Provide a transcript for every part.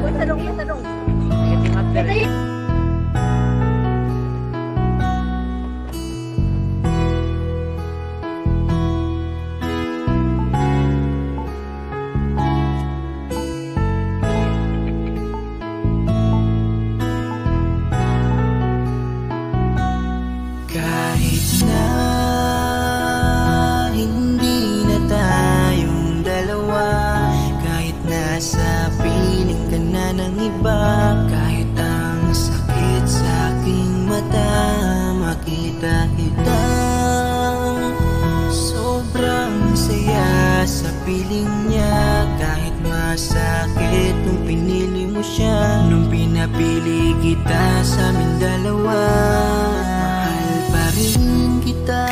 Tanong, tanong. Kahit na hindi na tayong dalawa, kahit nasa piling ka na ng iba, kahit ang sakit sa aking mata makita kita, sobrang saya sa piling niya. Kahit masakit nung pinili mo siya, nung pinapili kita sa amin dalawa, pa rin kita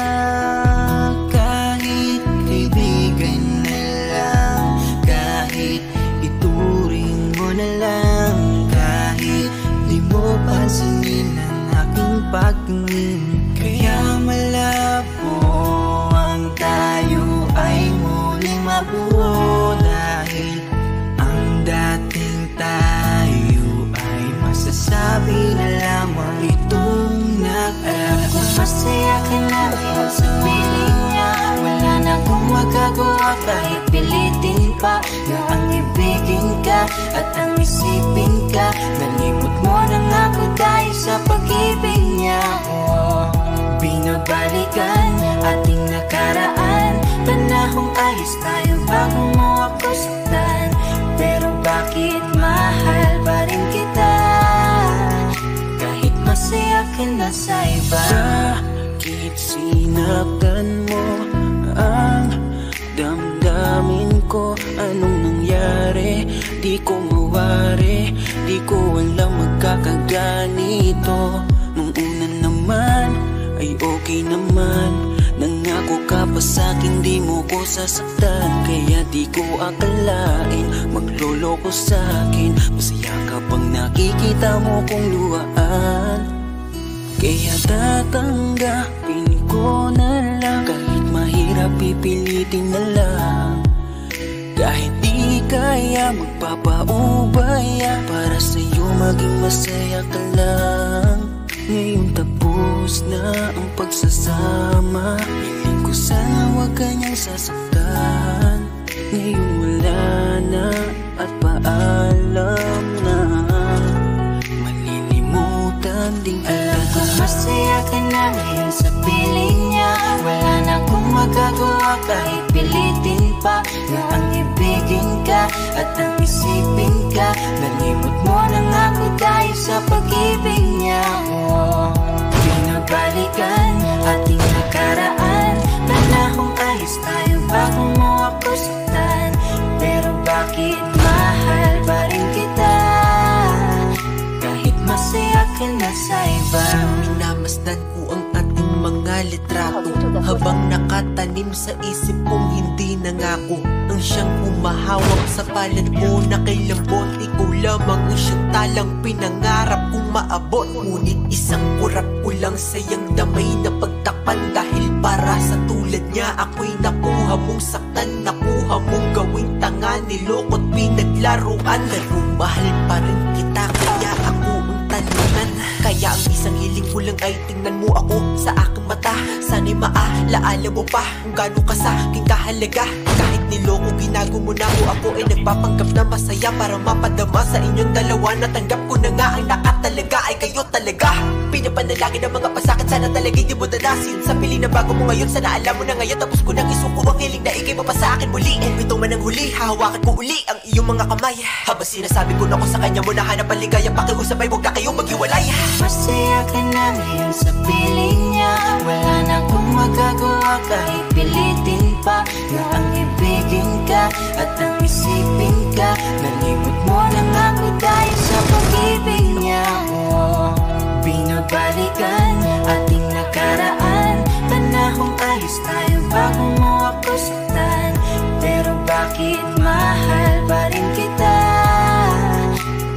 kahit kaibigan na lang, kahit ituring mo na lang, kahit di mo pansinin ang aking pagtingin. Kaya malabo ang tayo ay muling mabuo, dahil ang dating tayo ay masasabi na lamang itong alam ko masaya ka na ngayon sa piling niya. Wala na akong magagawa kahit pilitin pa na ang ibigin ka at ang isipin ka. Nalimot mo na nga ako dahil sa pag-ibig niya. Binabalikan ating nakaraan, panahong ayos tayo bago mo ako saktan. Pero bakit mahal pa rin kita kahit masaya ka na sa iba? Bakit sinaktan mo ang damdamin ko? Anong nangyari? Di ko mawari, di ko alam magkakaganito. Nung una naman ay okay naman, nangako ka pa sa'kin di mo ko sasaktan. Kaya di ko akalain magloloko sa'kin. Masaya ka bang nakikita mo kong luhaan? Kaya tatanggapin ko na lang, kahit mahirap pipilitin na lang. Kahit di kaya magpapaubaya, para sa'yo maging masaya ka lang. Ngayon tapos na ang pagsasama, piling ko sana huwag kanyang sasaktan. Ngayon wala na at paalam na, malilimutan din kita. Alam ko masaya ka na ngayon sa piling niya. Wala na akong magagawa kahit pilitin pa na ang ibigin ka at ang isipin ka. Nalimot mo na nga ako dahil sa pag-ibig niya. Binabalikan ating nakaraan, panahong ayos tayo bago mo ako saktan. Pero bakit mahal pa rin kita kahit masaya ka na sa iba? Minamasdan ko ang ating mga litrato, habang nakatanim sa isip kong hindi nangako. Ang siyang humahawak sa palad mo na kay lambot, ikaw lamang ang siyang talang pinangarap kong maabot. Ngunit isang kurap ko lang sayang damay na pagtakpan, dahil para sa tulad niya ako'y nakuha mong saktan, nakuha mong gawing tanga, nilokot pinaglaruan. Pero mahal pa rin kita kaya ako ang talunan. Kaya ang isang hiling ko lang ay tingnan mo ako sa aking mata. Sana'y maalaala mo pa kung gaano ka sa aking kahalaga. Kahit niloko ginago mo na ako ay nagpapanggap na masaya para mapadama sa inyong dalawa. Natanggap ko na nga ang nakatalaga ay kayo talaga. Pinapanalangin ang mga pasakit, sana talaga'y di mo danasin. Sa piling na bago mo ngayon, sana alam mo na ngayon. Tapos ko nang isuko ang hiling na ikay pa sa akin muli. Kung ito man ang huli, hahawakan ko uli ang iyong mga kamay. Habang sinasabi ko na ko sa kanya mo na hanap ang ligaya, pakiusap ay huwag na kayong maghiwalay. Masaya ka na ngayon sa piling niya. Wala na akong magagawa kahit pilitin pa na ang ibigin ka at ang isipin ka. Nalimot mo na nga ako dahil sa pag-ibig niya. Binabalikan ating nakaraan, panahong ayos tayo bago mo ako saktan. Pero bakit mahal pa rin kita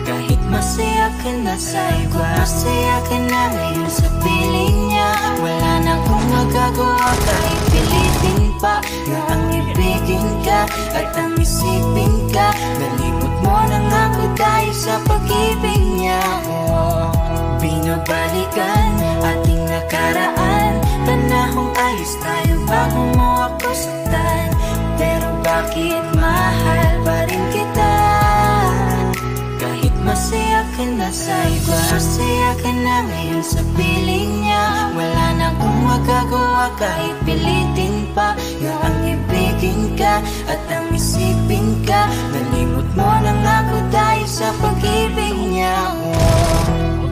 kahit masaya ka na sa iba? Masaya ka na ngayon sa piling niya. Wala na akong magagawa kahit pilitin pa na ang ibigin ka at ang isipin ka. ka. Nalimot mo na nga ako dahil sa pag-ibig niya. Binabalikan ating nakaraan, panahong ayos tayo bago mo ako saktan. Pero bakit mahal pa rin kita? Kahit masaya ka na sa iba, masaya ka na ngayon sa piling niya. Wala na akong magagawa kahit pilitin pa. Yung ang ibigin ka at ang isipin ka. Nalimot mo na nga ako dahil sa pag-ibig niya.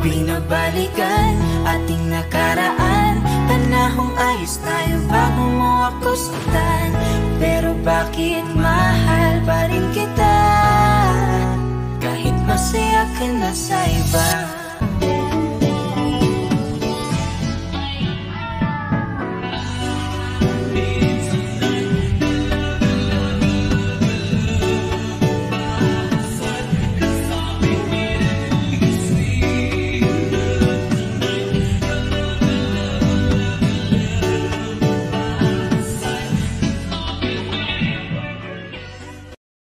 Binabalikan ating nakaraan, panahong ayos tayo bago mo ako saktan. Pero bakit mahal pa rin kita? Kahit masaya ka na sa iba.